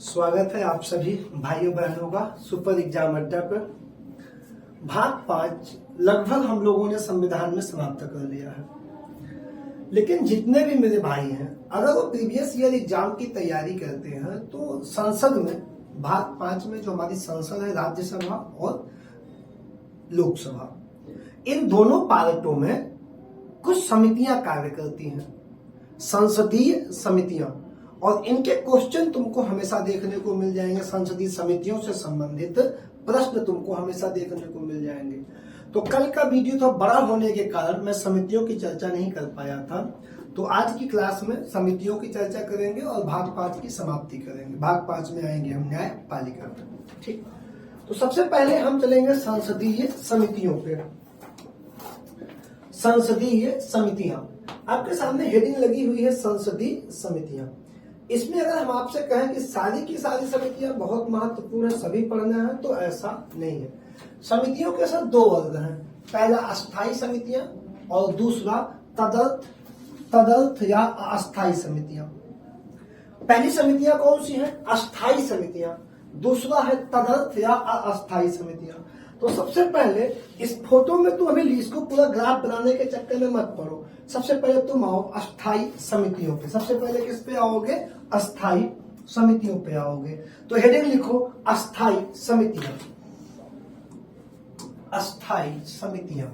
स्वागत है आप सभी भाइयों बहनों का सुपर एग्जाम अड्डा पर। भाग 5 लगभग हम लोगों ने संविधान में समाप्त कर लिया है, लेकिन जितने भी मेरे भाई हैं अगर वो प्रीवियस ईयर एग्जाम की तैयारी करते हैं तो संसद में भाग 5 में जो हमारी संसद है, राज्यसभा और लोकसभा, इन दोनों पार्टों में कुछ समितियां कार्य करती हैं, संसदीय समितियां, और इनके क्वेश्चन तुमको हमेशा देखने को मिल जाएंगे। संसदीय समितियों से संबंधित प्रश्न तुमको हमेशा देखने को मिल जाएंगे। तो कल का वीडियो थोड़ा बड़ा होने के कारण मैं समितियों की चर्चा नहीं कर पाया था, तो आज की क्लास में समितियों की चर्चा करेंगे और भाग 5 की समाप्ति करेंगे। भाग 5 में आएंगे हम न्यायपालिका में। ठीक, तो सबसे पहले हम चलेंगे संसदीय समितियों पे। संसदीय समितियां, आपके सामने हेडिंग लगी हुई है संसदीय समितियां। इसमें अगर हम आपसे कहें कि सारी की सारी समितियां बहुत महत्वपूर्ण है, सभी पढ़ना है, तो ऐसा नहीं है। समितियों के साथ दो वर्ग हैं, पहला अस्थायी समितियां और दूसरा तदर्थ या अस्थायी समितियां। पहली समितियां कौन सी हैं? अस्थायी समितियां। दूसरा है तदर्थ या अस्थायी समितियां। तो सबसे पहले इस फोटो में तुम अभी इसको पूरा ग्राफ बनाने के चक्कर में मत पड़ो। सबसे पहले तुम आओ अस्थायी समितियों पे। सबसे पहले किस पे आओगे? अस्थायी समितियों पे आओगे। तो हेडिंग लिखो अस्थायी समितियां। अस्थायी समितियां,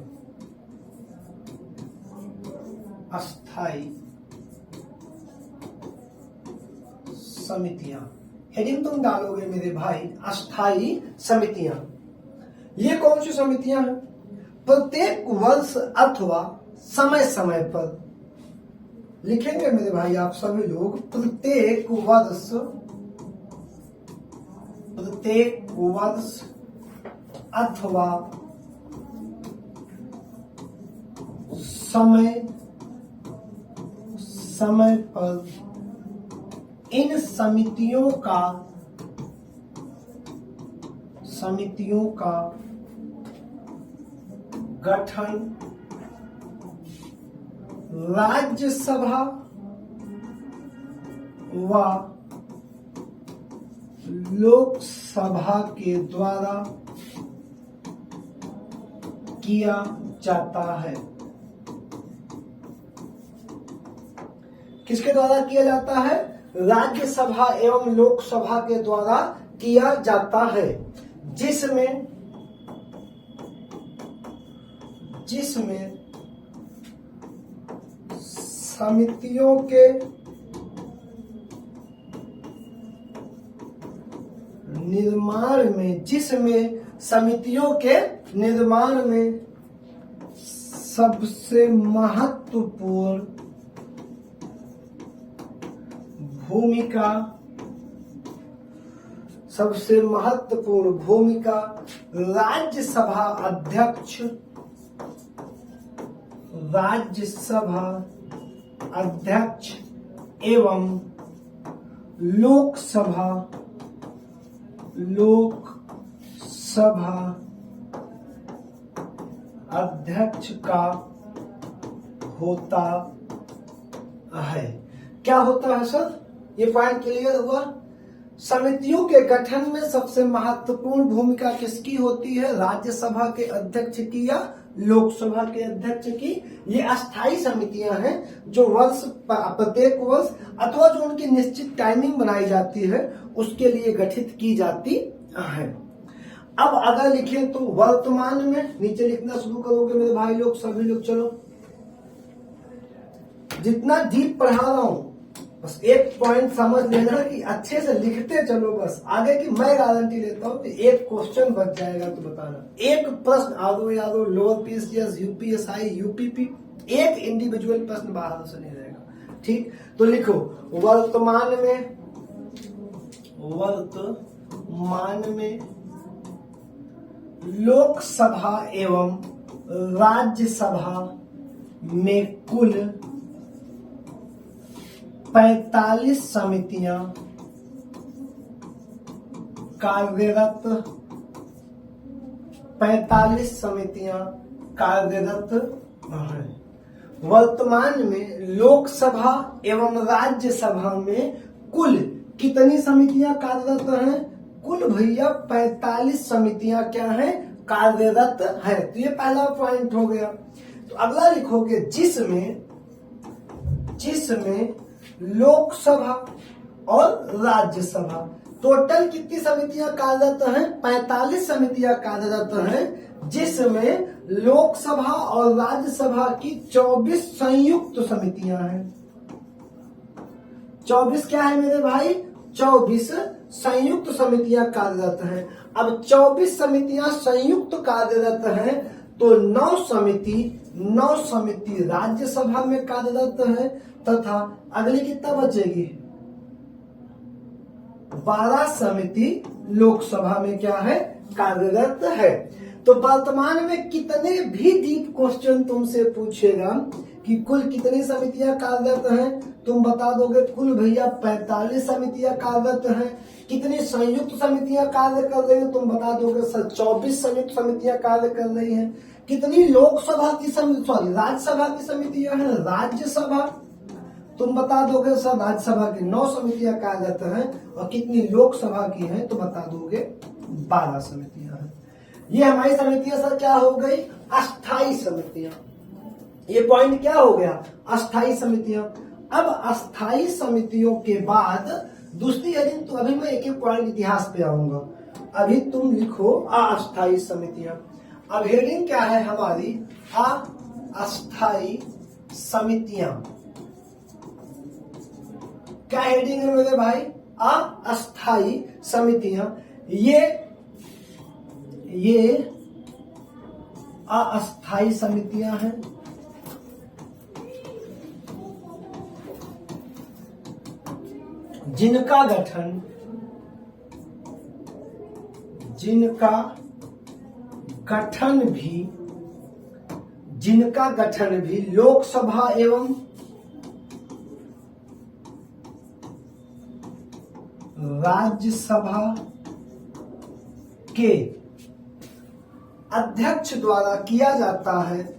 अस्थायी समितियां, हेडिंग तुम डालोगे मेरे भाई अस्थायी समितियां। ये कौन सी समितियां हैं? प्रत्येक वर्ष अथवा समय समय पर, लिखेंगे मेरे भाई आप सभी लोग, प्रत्येक वर्ष अथवा समय समय पर इन समितियों का गठन राज्यसभा व लोकसभा के द्वारा किया जाता है। किसके द्वारा किया जाता है? राज्यसभा एवं लोकसभा के द्वारा किया जाता है, जिसमें समितियों के निर्माण में सबसे महत्वपूर्ण भूमिका राज्यसभा अध्यक्ष एवं लोकसभा अध्यक्ष का होता है। क्या होता है सर? ये पॉइंट क्लियर हुआ? समितियों के गठन में सबसे महत्वपूर्ण भूमिका किसकी होती है? राज्यसभा के अध्यक्ष की या लोकसभा के अध्यक्ष की। ये अस्थायी समितियां हैं जो प्रत्येक वर्ष अथवा जो उनकी निश्चित टाइमिंग बनाई जाती है उसके लिए गठित की जाती है। अब अगर लिखें तो वर्तमान में, नीचे लिखना शुरू करोगे मेरे भाई लोग, सभी लोग। चलो, जितना डीप पढ़ा रहा हूं बस एक पॉइंट समझ लेना कि अच्छे से लिखते चलो, बस आगे की मैं गारंटी लेता हूं कि एक क्वेश्चन बच जाएगा तो बताना। एक प्रश्न आदो यादो, लोअर पीसीएस, यूपीएसआई, यूपीपी, एक इंडिविजुअल प्रश्न बाहर से नहीं रहेगा। ठीक, तो लिखो वर्तमान में लोकसभा एवं राज्यसभा में कुल 45 समितियां कार्यरत 45 समितियां कार्यरत हैं। वर्तमान में लोकसभा एवं राज्यसभा में कुल कितनी समितियां कार्यरत हैं? कुल भैया 45 समितियां क्या हैं? कार्यरत है। तो ये पहला पॉइंट हो गया। तो अगला लिखोगे जिसमें लोकसभा और राज्यसभा, टोटल कितनी समितियां कार्यरत हैं? 45 समितियां कार्यरत हैं, जिसमें लोकसभा और राज्यसभा की 24 संयुक्त समितियां हैं। 24 क्या है मेरे भाई? 24 संयुक्त समितियां कार्यरत हैं। अब 24 समितियां संयुक्त कार्यरत हैं, तो 9 समिति राज्यसभा में कार्यरत है, तथा अगली कितना बचेगी? 12 समिति लोकसभा में क्या है? कार्यरत है। तो वर्तमान में कितने भी डीप क्वेश्चन तुमसे पूछेगा कि कुल कितनी समितियां कार्यरत हैं, तुम बता दोगे कुल भैया 45 समितियां कार्यरत हैं। कितनी संयुक्त समितियां कार्य कर रही हैं, तुम बता दोगे सर 24 संयुक्त समितियां कार्य कर रही हैं। कितनी लोकसभा की राज्यसभा की समितियां हैं, राज्यसभा, तुम बता दोगे सर राज्यसभा की 9 समितियां कार्यरत हैं, और कितनी लोकसभा की हैं, तो बता दोगे 12 समितियां हैं। ये हमारी समितियां सर क्या हो गई? अस्थाई समितियां। ये पॉइंट क्या हो गया? अस्थाई समितियां। अब अस्थाई समितियों के बाद दूसरी हेडिंग, तो अभी मैं एक एक पॉइंट इतिहास पे आऊंगा। अभी तुम लिखो अस्थाई समितियां। अब हेडिंग क्या है हमारी? अस्थाई समितियां। क्या हेडिंग है मेरे भाई? अस्थाई समितियां। ये अस्थाई समितियां हैं, जिनका गठन भी लोकसभा एवं राज्यसभा के अध्यक्ष द्वारा किया जाता है।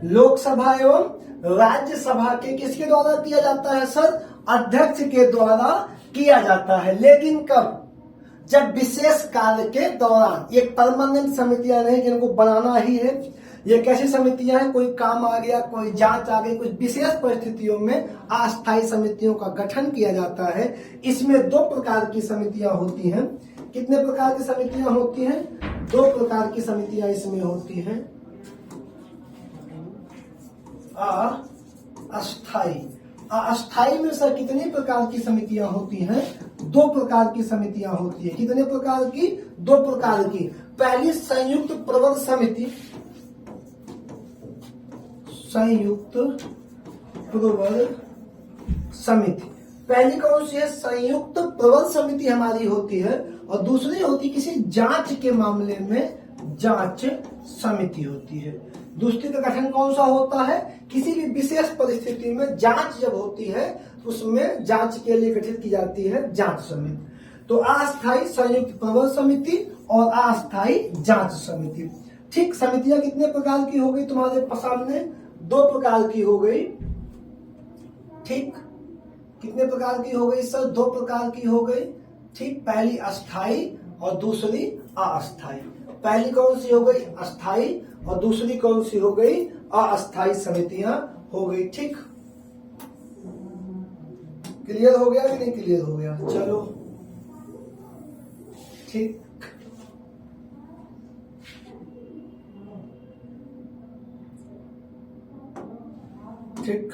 लोकसभा एवं राज्यसभा के किसके द्वारा किया जाता है सर? अध्यक्ष के द्वारा किया जाता है। लेकिन कब? जब विशेष कार्य के दौरान। ये परमानेंट समितियां नहीं जिनको बनाना ही है। ये कैसी समितियां हैं? कोई काम आ गया, कोई जांच आ गई, कुछ विशेष परिस्थितियों में अस्थायी समितियों का गठन किया जाता है। इसमें 2 प्रकार की समितियां होती हैं। कितने प्रकार की समितियां होती हैं? 2 प्रकार की समितियां इसमें होती हैं। अस्थाई में सर कितने प्रकार की समितियां होती हैं? 2 प्रकार की समितियां होती है। कितने प्रकार की? 2 प्रकार की। पहली संयुक्त प्रवर समिति, पहली कौन सी है? संयुक्त प्रवर समिति हमारी होती है, और दूसरी होती किसी जांच के मामले में जांच समिति होती है। दूसरी का गठन कौन सा होता है? किसी भी विशेष परिस्थिति में जांच जब होती है तो उसमें जांच के लिए गठित की जाती है जांच समिति। तो अस्थायी संयुक्त प्रवर समिति और अस्थायी जांच समिति। ठीक, समितियां कितने प्रकार की हो गई तुम्हारे सामने? 2 प्रकार की हो गई। ठीक, कितने प्रकार की हो गई सर? 2 प्रकार की हो गई। ठीक, पहली अस्थाई और दूसरी अस्थाई। पहली कौन सी हो गई? अस्थाई, और दूसरी कौन सी हो गई? अस्थाई समितियां हो गई। ठीक, क्लियर हो गया कि नहीं क्लियर हो गया? चलो ठीक, ठीक।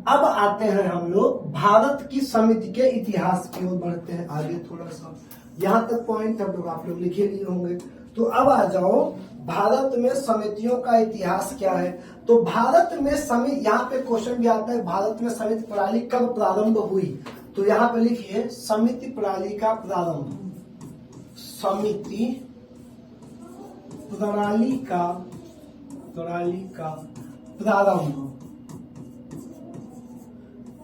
अब आते हैं हम लोग भारत की समिति के इतिहास की ओर बढ़ते हैं आगे थोड़ा सा। यहां तक पॉइंट आप लोग लिखे लिए होंगे। तो अब आ जाओ भारत में समितियों का इतिहास क्या है। तो भारत में समिति, यहाँ पे क्वेश्चन भी आता है भारत में समिति प्रणाली कब प्रारंभ हुई। तो यहाँ पे लिखिए समिति प्रणाली का प्रारंभ। समिति प्रणाली का प्रारंभ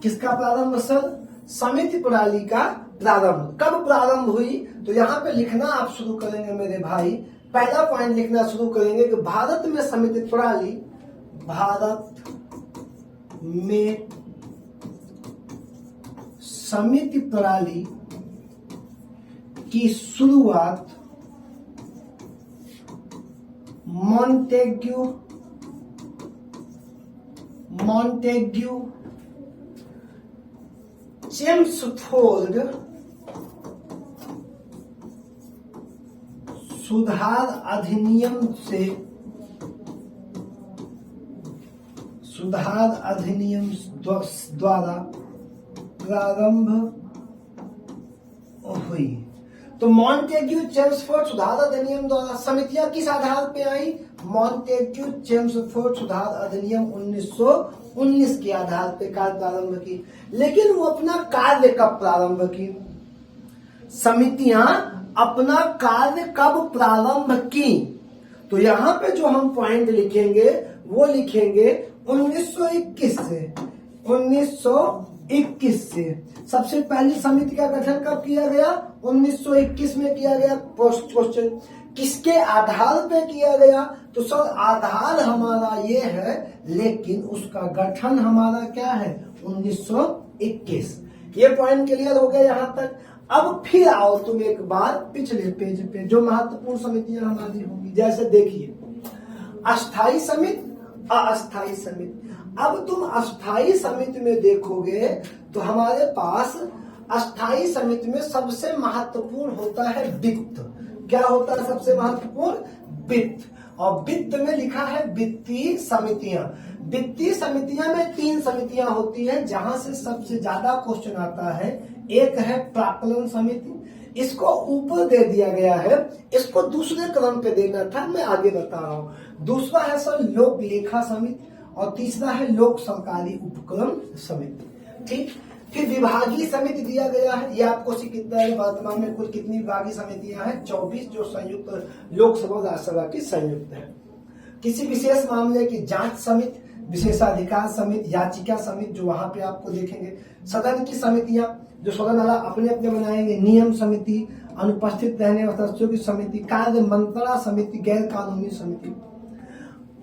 किसका प्रारंभ सर? समिति प्रणाली का प्रारंभ कब प्रारंभ हुई? तो यहाँ पे लिखना आप शुरू करेंगे मेरे भाई पहला पॉइंट लिखना शुरू करेंगे कि भारत में समिति प्रणाली, भारत में समिति प्रणाली की शुरुआत मॉन्टेग्यू चेम्सफोर्ड सुधार अधिनियम द्वारा प्रारंभ हुई। तो मॉन्टेग्यू चेम्सफोर्ड सुधार अधिनियम द्वारा समितियां किस आधार पे आई? मॉन्टेग्यू चेम्सफोर्ड सुधार अधिनियम 1919 के आधार पे कार्य प्रारंभ की। लेकिन वो अपना कार्य कब प्रारंभ की? समितियां अपना कार्य कब प्रारंभ की? तो यहाँ पे जो हम पॉइंट लिखेंगे वो लिखेंगे 1921 से। 1921 से सबसे पहली समिति का गठन कब किया गया? 1921 में किया गया। क्वेश्चन किसके आधार पे किया गया? तो सर आधार हमारा ये है, लेकिन उसका गठन हमारा क्या है? 1921। ये पॉइंट क्लियर हो गया यहाँ तक। अब फिर आओ तुम एक बार पिछले पेज पे, जो महत्वपूर्ण समितियां हमारी होंगी। जैसे देखिए अस्थाई समिति, अस्थाई समिति। अब तुम अस्थाई समिति में देखोगे तो हमारे पास अस्थाई समिति में सबसे महत्वपूर्ण होता है वित्त। क्या होता है सबसे महत्वपूर्ण? वित्त। और वित्त में लिखा है वित्तीय समितियां। वित्तीय समितियां में 3 समितियां होती हैं जहां से सबसे ज्यादा क्वेश्चन आता है। एक है प्राक्कलन समिति, इसको ऊपर दे दिया गया है, इसको दूसरे क्रम पे देना था, मैं आगे बता रहा हूं। दूसरा है सर लोक लेखा समिति और तीसरा है लोक सरकारी उपक्रम समिति। ठीक। फिर विभागीय समिति दिया गया है। ये आपको कितना है? वर्तमान में कुल कितनी विभागीय समितियां हैं? 24, जो संयुक्त लोकसभा और राज्यसभा की संयुक्त है। किसी विशेष मामले की जांच समिति, विशेषाधिकार समिति, याचिका समिति, जो वहां पे आपको देखेंगे। सदन की समितियां जो सदन अपने अपने बनाएंगे। नियम समिति, अनुपस्थित रहने वाले सदस्यों की समिति, कार्य मंत्रणा समिति, गैर कानूनी समिति।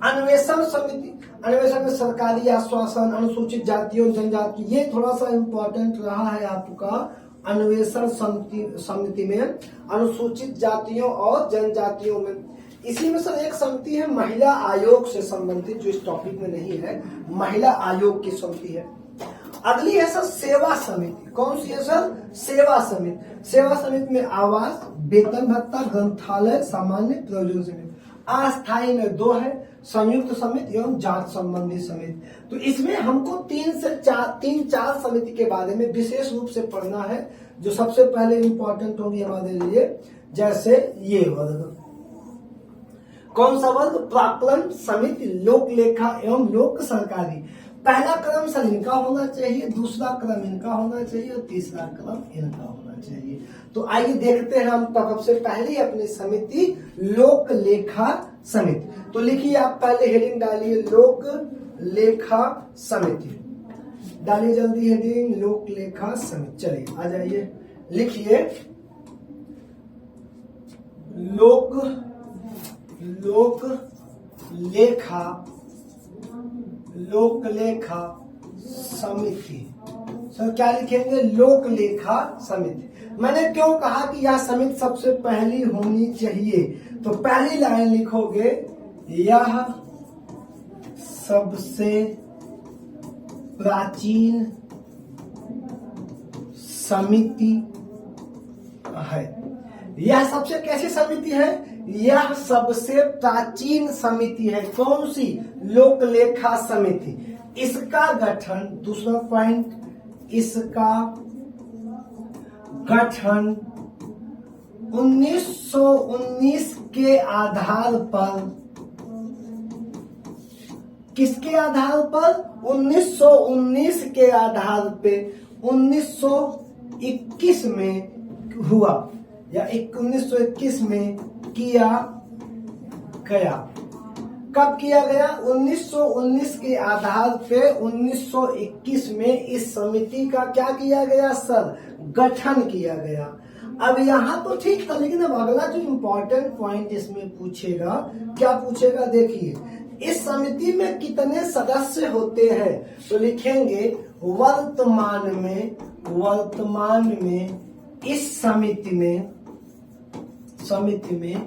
अन्वेषण समिति, अन्वेषण में सरकारी आश्वासन, अनुसूचित जातियों जनजाति, ये थोड़ा सा इंपॉर्टेंट रहा है आपका। अन्वेषण समिति में अनुसूचित जातियों और जनजातियों में। इसी में सर एक समिति है महिला आयोग से संबंधित, जो इस टॉपिक में नहीं है, महिला आयोग की समिति है। अगली है सर सेवा समिति। कौन सी है सर? सेवा समिति। सेवा समिति में आवास, वेतन भत्ता, ग्रंथालय, सामान्य प्रयोजन समिति। अस्थायी में 2 है, संयुक्त समिति एवं जांच संबंधी समिति। तो इसमें हमको 3-4 समिति के बारे में विशेष रूप से पढ़ना है, जो सबसे पहले इंपॉर्टेंट होगी हमारे लिए। जैसे ये वर्ग, कौन सा वर्ग? प्राक्कलन समिति, लोक लेखा एवं लोक सरकारी। पहला क्रम सर इनका होना चाहिए, दूसरा क्रम इनका होना चाहिए और तीसरा क्रम इनका होना चाहिए। तो आइए देखते हैं हम सबसे पहले अपनी समिति लोक लेखा समिति। तो लिखिए आप पहले हेडिंग डालिए लोक लेखा समिति, डालिए जल्दी हेडिंग लोक लेखा समिति। चलिए आ जाइए, लिखिए लोक लेखा समिति। सर क्या लिखेंगे? लोक लेखा समिति। मैंने क्यों कहा कि यह समिति सबसे पहली होनी चाहिए? तो पहली लाइन लिखोगे यह सबसे प्राचीन समिति है। यह सबसे कैसी समिति है? यह सबसे प्राचीन समिति है। कौन सी? लोक लेखा समिति। इसका गठन, दूसरा पॉइंट, इसका गठन 1919 के आधार पर, किसके आधार पर? 1919 के आधार पे 1921 में हुआ या 1921 में किया गया। कब किया गया? 1919 के आधार पे 1921 में इस समिति का क्या किया गया सर? गठन किया गया। अब यहाँ तो ठीक था, लेकिन अब अगला जो इम्पोर्टेंट पॉइंट इसमें पूछेगा, क्या पूछेगा देखिए, इस समिति में कितने सदस्य होते हैं? तो लिखेंगे वर्तमान में इस समिति में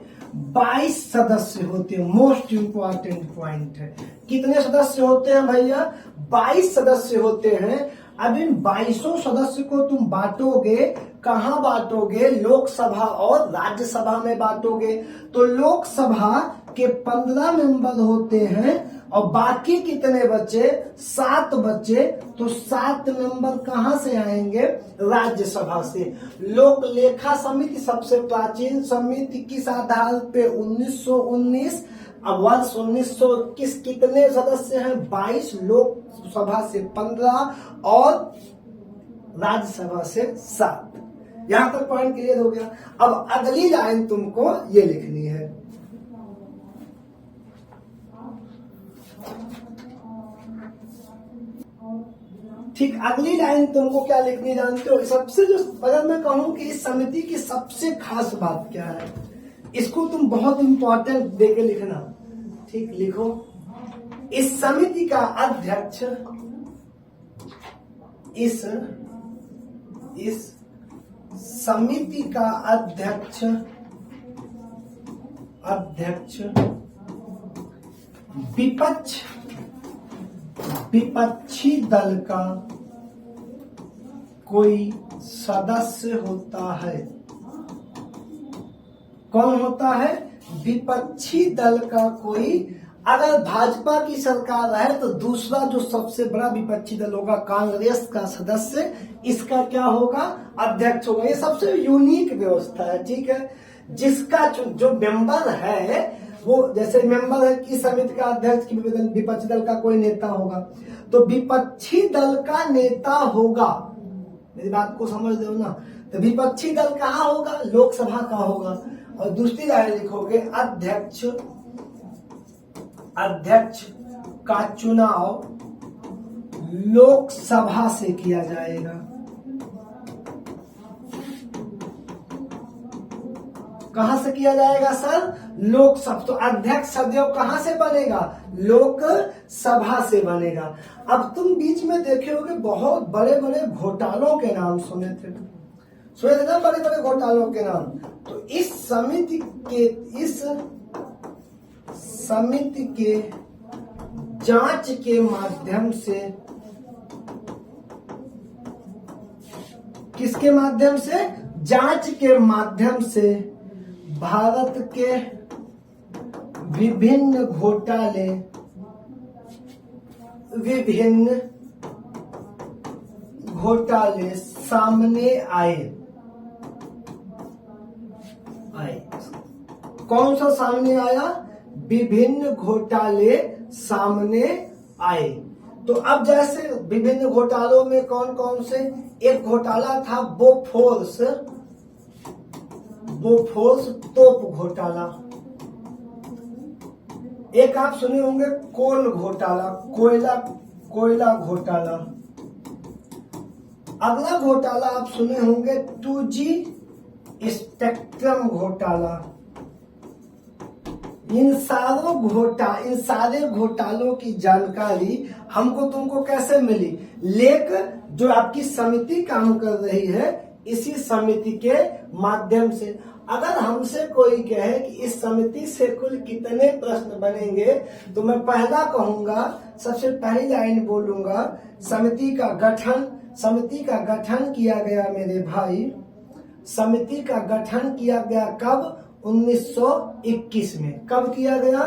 22 सदस्य होते हैं। मोस्ट इंपॉर्टेंट पॉइंट है, कितने सदस्य होते हैं भैया? 22 सदस्य होते हैं। अब इन 22 सदस्य को तुम बांटोगे, कहां बांटोगे? लोकसभा और राज्यसभा में बांटोगे। तो लोकसभा के 15 मेंबर होते हैं और बाकी कितने बचे? 7 बचे। तो 7 मेंबर कहां से आएंगे? राज्यसभा से। लोक लेखा समिति सबसे प्राचीन समिति, किस आधार पे? 1919। अब वर्ष 1921 कितने सदस्य हैं? 22। लोकसभा से 15 और राज्यसभा से 7। यहां तक पॉइंट क्लियर हो गया। अब अगली लाइन तुमको ये लिखनी है, ठीक। अगली लाइन तुमको क्या लिखनी जानते हो? सबसे जो, अगर मैं कहूं कि इस समिति की सबसे खास बात क्या है, इसको तुम बहुत इंपॉर्टेंट देके लिखना, ठीक। लिखो, इस समिति का अध्यक्ष, इस समिति का अध्यक्ष विपक्षी दल का कोई सदस्य होता है। कौन होता है? विपक्षी दल का कोई। अगर भाजपा की सरकार है तो दूसरा जो सबसे बड़ा विपक्षी दल होगा कांग्रेस का सदस्य, इसका क्या होगा? अध्यक्ष होगा। ये सबसे यूनिक व्यवस्था है, ठीक है। जिसका जो मेंबर है वो, जैसे मेंबर है कि समिति का अध्यक्ष की विपक्षी दल का कोई नेता होगा, तो विपक्षी दल का नेता होगा। मेरी बात को समझ दो ना। तो विपक्षी दल कहाँ होगा? लोकसभा का होगा। और दूसरी लाइन लिखोगे, अध्यक्ष का चुनाव लोकसभा से किया जाएगा। कहां से किया जाएगा सर? लोकसभा। तो अध्यक्ष सदैव कहां से बनेगा? लोकसभा से बनेगा। अब तुम बीच में देखे होगे बहुत बड़े बड़े घोटालों के नाम सुने थे ना, बड़े बड़े घोटालों के नाम। तो इस समिति के जांच के माध्यम से, किसके माध्यम से? जांच के माध्यम से भारत के विभिन्न घोटाले सामने आए। कौन सा सामने आया? विभिन्न घोटाले सामने आए। तो अब जैसे विभिन्न घोटालों में कौन कौन से? एक घोटाला था बोफोर्स तोप घोटाला। एक आप सुने होंगे कोल घोटाला, कोयला घोटाला। अगला घोटाला आप सुने होंगे 2G स्पेक्ट्रम घोटाला। इन सारे घोटालों की जानकारी हमको तुमको कैसे मिली? लेख जो आपकी समिति काम कर रही है, इसी समिति के माध्यम से। अगर हमसे कोई कहे कि इस समिति से कुल कितने प्रश्न बनेंगे, तो मैं पहला कहूंगा, सबसे पहली लाइन बोलूंगा, समिति का गठन किया गया मेरे भाई, समिति का गठन किया गया कब? 1921 में। कब किया गया?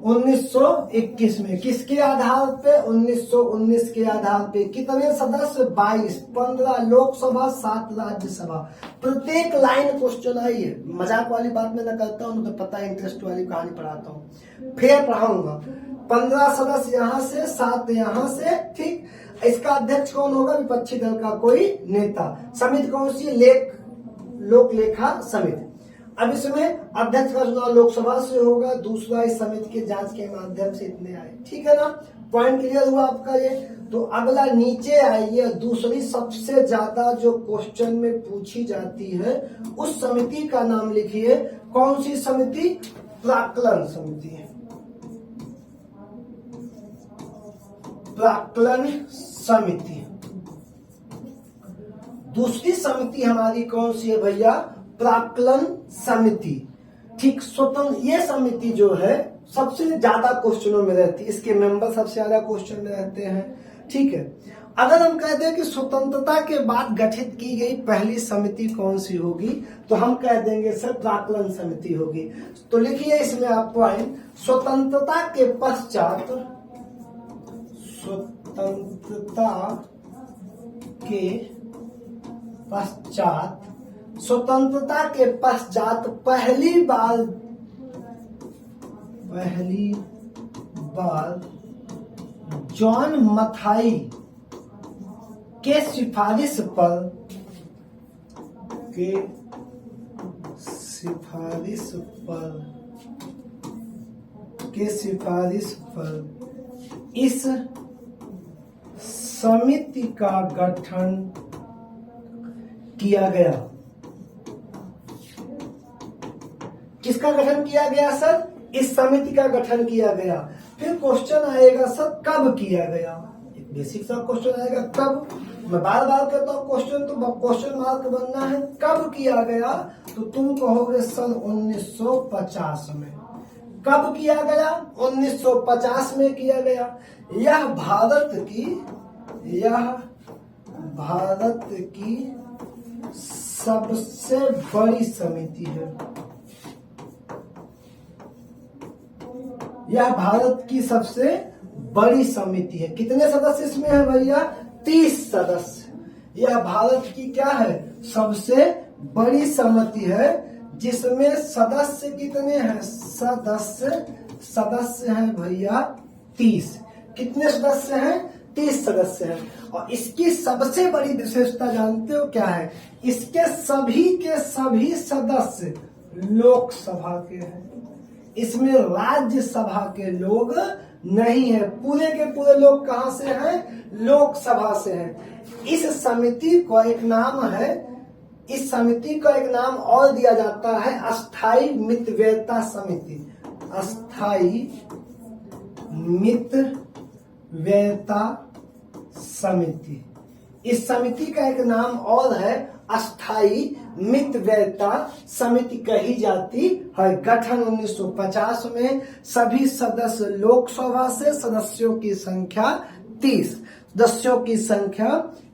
1921 में। किसके आधार पे? 1919 के आधार पे। कितने सदस्य? 22। 15 लोकसभा, 7 राज्यसभा। प्रत्येक लाइन क्वेश्चन आई है। मजाक वाली बात मैं न करता हूँ, तो पता है इंटरेस्ट वाली कहानी पढ़ाता हूँ, फिर पढ़ाऊंगा। 15 सदस्य यहाँ से, 7 यहाँ से, ठीक। इसका अध्यक्ष कौन होगा? विपक्षी दल का कोई नेता। समिति कौन सी? लोक लेखा समिति। अब इसमें अध्यक्ष का चुनाव लोकसभा से होगा, दूसरा इस समिति के जांच के माध्यम से इतने आए। ठीक है ना, पॉइंट क्लियर हुआ आपका ये। तो अगला नीचे आइए, दूसरी सबसे ज्यादा जो क्वेश्चन में पूछी जाती है उस समिति का नाम लिखिए। कौन सी समिति? प्राक्कलन समिति है। प्राक्कलन समिति। दूसरी समिति हमारी कौन सी है भैया? प्राक्कलन समिति। ठीक, स्वतंत्र ये समिति जो है सबसे ज्यादा क्वेश्चनों में रहती है, इसके मेंबर सबसे ज्यादा क्वेश्चन में रहते हैं। ठीक है, अगर हम कहते हैं कि स्वतंत्रता के बाद गठित की गई पहली समिति कौन सी होगी, तो हम कह देंगे सर प्राक्कलन समिति होगी। तो लिखिए इसमें आप पॉइंट, स्वतंत्रता के पश्चात, स्वतंत्रता के पश्चात, स्वतंत्रता के पश्चात पहली बार जॉन मथाई के सिफारिश पर इस समिति का गठन किया गया। किसका गठन किया गया सर? इस समिति का गठन किया गया। फिर क्वेश्चन आएगा सर कब किया गया? एक बेसिक सा क्वेश्चन आएगा कब। मैं बार बार कहता हूँ क्वेश्चन तो क्वेश्चन मार्क बनना है। कब किया गया? तो तुम कहोगे सन 1950 में। कब किया गया? 1950 में किया गया। यह भारत की सबसे बड़ी समिति है। यह भारत की सबसे बड़ी समिति है। कितने सदस्य इसमें है भैया? 30 सदस्य। यह भारत की क्या है? सबसे बड़ी समिति है, जिसमें सदस्य कितने हैं? सदस्य हैं भैया 30। कितने सदस्य हैं? 30 सदस्य हैं। और इसकी सबसे बड़ी विशेषता जानते हो क्या है? इसके सभी के सभी सदस्य लोकसभा के हैं। इसमें राज्यसभा के लोग नहीं है। पूरे के पूरे लोग कहां से हैं? लोकसभा से हैं। इस समिति को एक नाम है, इस समिति को एक नाम और दिया जाता है अस्थाई मितव्ययिता समिति। अस्थाई मितव्ययिता समिति। इस समिति का एक नाम और है अस्थाई मितव्ययिता समिति कही जाती है। गठन 1950 में। सभी सदस्य लोकसभा से। सदस्यों की संख्या 30। सदस्यों की संख्या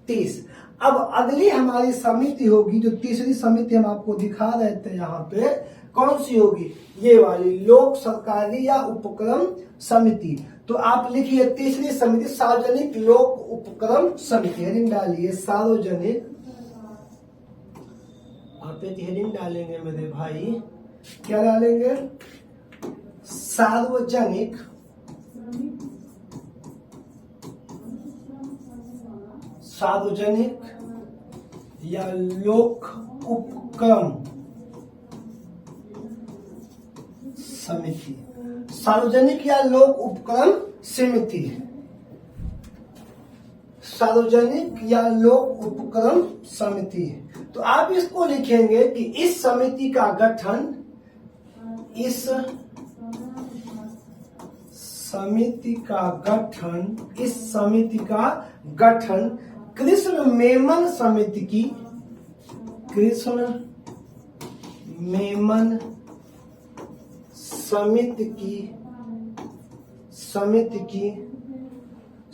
30। अब अगली हमारी समिति होगी, जो तीसरी समिति हम आपको दिखा रहे थे यहाँ पे, कौन सी होगी? ये वाली लोक सरकारी या उपक्रम समिति। तो आप लिखिए तीसरी समिति सार्वजनिक लोक उपक्रम समिति। हेडिंग डालिए सार्वजनिक। आप एक हेडिंग डालेंगे मेरे भाई, क्या डालेंगे? सार्वजनिक या लोक उपक्रम समिति। सार्वजनिक या लोक उपक्रम समिति। सार्वजनिक या लोक उपक्रम समिति। तो आप इसको लिखेंगे कि इस समिति का गठन, इस समिति का गठन कृष्ण मेमन समिति की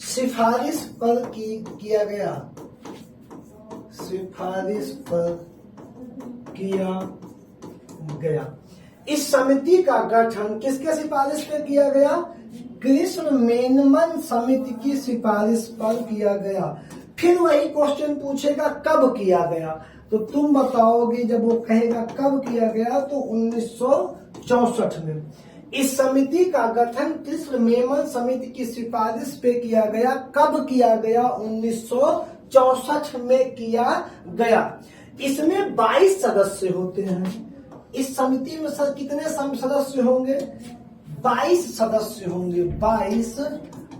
सिफारिश पर किया गया। इस समिति का गठन किसके सिफारिश पर किया गया? कृष्ण मेनन समिति की सिफारिश पर किया गया। फिर वही क्वेश्चन पूछेगा कब किया गया, तो तुम बताओगे जब वो कहेगा कब किया गया तो 1964 में। इस समिति का गठन कृष्ण मेमन समिति की सिफारिश पे किया गया। कब किया गया? 1964 में किया गया। इसमें 22 सदस्य होते हैं। इस समिति में सर कितने सदस्य होंगे? 22 सदस्य होंगे। 22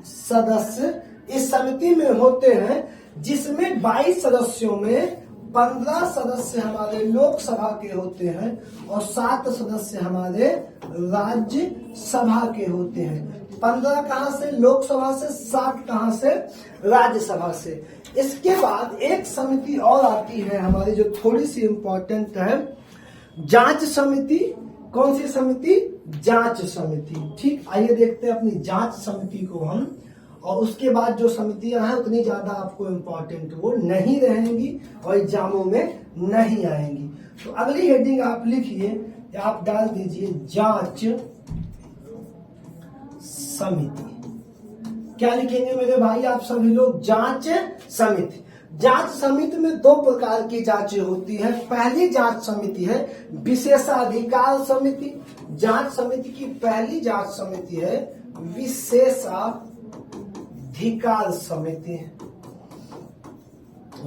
सदस्य इस समिति में होते हैं, जिसमें 22 सदस्यों में 15 सदस्य हमारे लोकसभा के होते हैं और 7 सदस्य हमारे राज्यसभा के होते हैं। 15 कहां से? लोकसभा से। 7 कहां से? राज्यसभा से। इसके बाद एक समिति और आती है हमारी, जो थोड़ी सी इंपॉर्टेंट है, जांच समिति। कौन सी समिति? जांच समिति। ठीक, आइए देखते हैं अपनी जांच समिति को हम। और उसके बाद जो समितियां हैं उतनी ज्यादा आपको इम्पोर्टेंट वो नहीं रहेंगी और एग्जामों में नहीं आएंगी। तो अगली हेडिंग आप लिखिए, आप डाल दीजिए जांच समिति। क्या लिखेंगे मेरे भाई आप सभी लोग? जांच समिति। जांच समिति में 2 प्रकार की जांचें होती है। पहली जांच समिति है विशेषाधिकार समिति। जांच समिति की पहली जांच समिति है विशेषाधिकार समिति।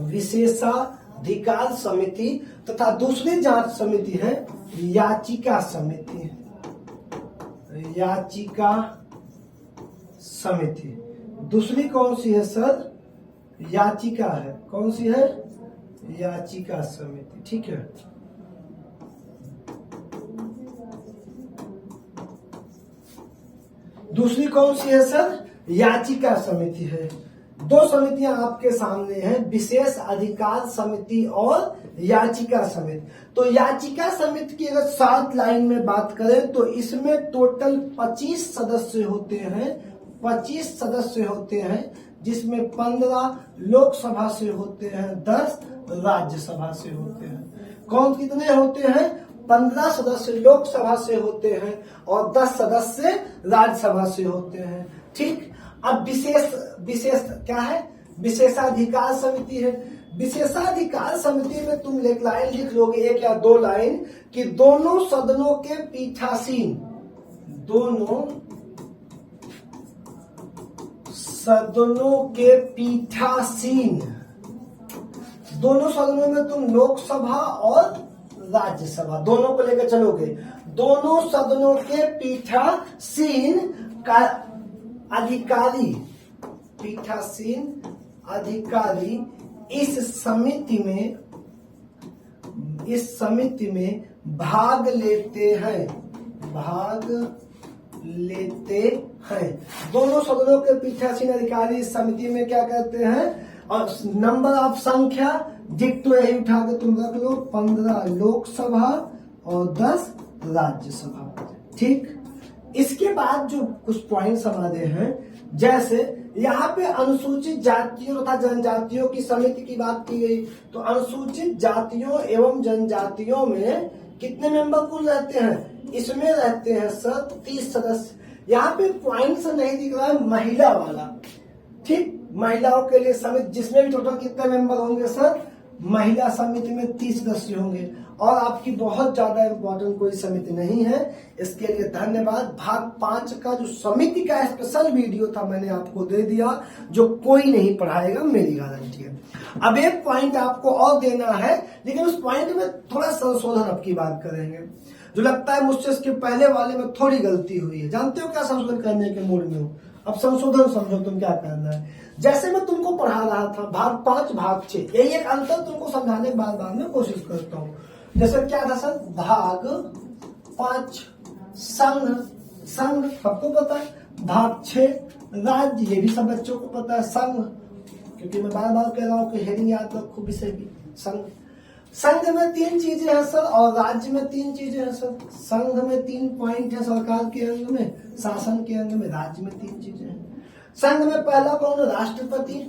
विशेषाधिकार समिति। तथा दूसरी जांच समिति है याचिका समिति। याचिका समिति। दूसरी कौन सी है सर? याचिका है। कौन सी है? याचिका समिति। ठीक है। दूसरी कौन सी है सर? याचिका समिति है। 2 समितियां आपके सामने हैं, विशेष अधिकार समिति और याचिका समिति। तो याचिका समिति की अगर शॉर्ट लाइन में बात करें तो इसमें टोटल 25 सदस्य होते हैं। 25 सदस्य होते हैं, जिसमें 15 लोकसभा से होते हैं, 10 राज्यसभा से होते हैं। कौन कितने होते हैं? 15 सदस्य लोकसभा से होते हैं और 10 सदस्य राज्यसभा से होते हैं। ठीक। अब विशेष क्या है? विशेषाधिकार समिति है। विशेषाधिकार समिति में तुम एक लाइन लिख लोगे, 1 या 2 लाइन, कि दोनों सदनों के पीठासीन, दोनों सदनों के पीठासीन, दोनों सदनों में तुम लोकसभा और राज्यसभा दोनों को लेकर चलोगे। दोनों सदनों के पीठासीन का अधिकारी, पीठासीन अधिकारी इस समिति में भाग लेते हैं। दोनों सदनों के पीठासीन अधिकारी इस समिति में क्या करते हैं? और नंबर ऑफ संख्या डिक्टो यही उठा के तुम रख लो, 15 लोकसभा और 10 राज्यसभा। ठीक। इसके बाद जो कुछ पॉइंट्स हमारे हैं, जैसे यहाँ पे अनुसूचित जातियों तथा जनजातियों की समिति की बात की गई, तो अनुसूचित जातियों एवं जनजातियों में कितने मेंबर कुल रहते हैं? इसमें रहते हैं सर 30 सदस्य। यहाँ पे पॉइंट्स नहीं दिख रहा है महिला वाला। ठीक, महिलाओं के लिए समिति, जिसमें भी टोटल कितने मेंबर होंगे सर? महिला समिति में 30 सदस्य होंगे। और आपकी बहुत ज्यादा इंपॉर्टेंट कोई समिति नहीं है। इसके लिए धन्यवाद। भाग 5 का जो समिति का स्पेशल वीडियो था मैंने आपको दे दिया, जो कोई नहीं पढ़ाएगा, मेरी गारंटी है। अब एक पॉइंट आपको और देना है, लेकिन उस पॉइंट में थोड़ा संशोधन अब की बात करेंगे। जो लगता है मुझसे इसके पहले वाले में थोड़ी गलती हुई है। जानते हो क्या संशोधन करने के मूड में हूँ? अब संशोधन समझो तुम क्या करना है। जैसे मैं तुमको पढ़ा रहा था भाग 5 भाग 6, यही एक अंतर तुमको समझाने बार बार मैं कोशिश करता हूँ। जैसे क्या था सर? भाग 5 संघ सबको पता है। भाग 6 राज्य, ये भी सब बच्चों को पता है। संघ, क्योंकि मैं बार बार कह रहा हूँ कि हेडिंग याद रखो विषय की। संघ में 3 चीजें हैं सर और राज्य में 3 चीजें हैं सर। संघ में 3 पॉइंट है सरकार के अंग में, शासन के अंग में। राज्य में 3 चीजें हैं। संघ में पहला कौन है? राष्ट्रपति।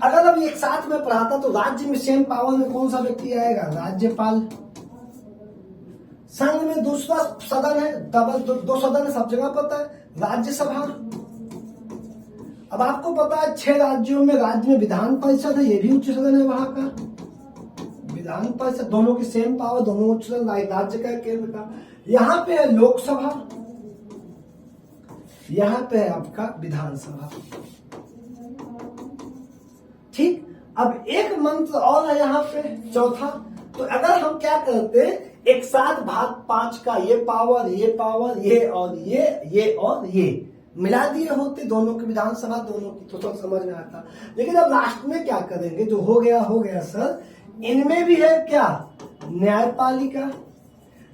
अगर अब एक साथ में पढ़ाता तो राज्य में सेम पावर में कौन सा व्यक्ति आएगा? राज्यपाल। संघ में दूसरा सदन है, 2 सदन है, सब जगह पता है, राज्यसभा। अब आपको पता है 6 राज्यों में राज्य में विधान परिषद है, ये भी उच्च सदन है वहां का। विधान परिषद, दोनों की सेम पावर, दोनों उच्च सदन, राज्य का केंद्र का। यहाँ पे है लोकसभा, यहाँ पे है आपका विधानसभा। ठीक। अब एक मंत्र और है यहाँ पे, चौथा। तो अगर हम क्या करते, एक साथ भाग 5 का ये पावर, ये पावर, ये और ये और ये मिला दिए होते, दोनों की विधानसभा, दोनों की, तो समझ में आता। लेकिन अब लास्ट में क्या करेंगे, जो हो गया सर, इनमें भी है क्या, न्यायपालिका।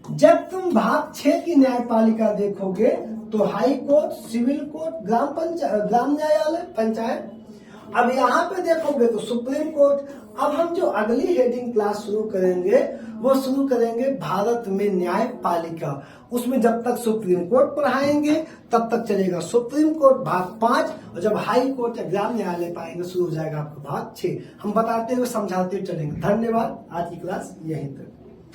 जब तुम भाग 6 की न्यायपालिका देखोगे तो हाई कोर्ट, सिविल कोर्ट, ग्राम न्यायालय, पंचायत। अब यहाँ पे देखोगे तो सुप्रीम कोर्ट। अब हम जो अगली हेडिंग क्लास शुरू करेंगे वो शुरू करेंगे भारत में न्यायपालिका। उसमें जब तक सुप्रीम कोर्ट पढ़ाएंगे तब तक चलेगा सुप्रीम कोर्ट भाग 5, और जब हाई कोर्ट या ग्राम न्यायालय पाएंगे शुरू हो जाएगा आपका भाग 6। हम बताते हुए समझाते चलेंगे। धन्यवाद, आज की क्लास यहीं तक।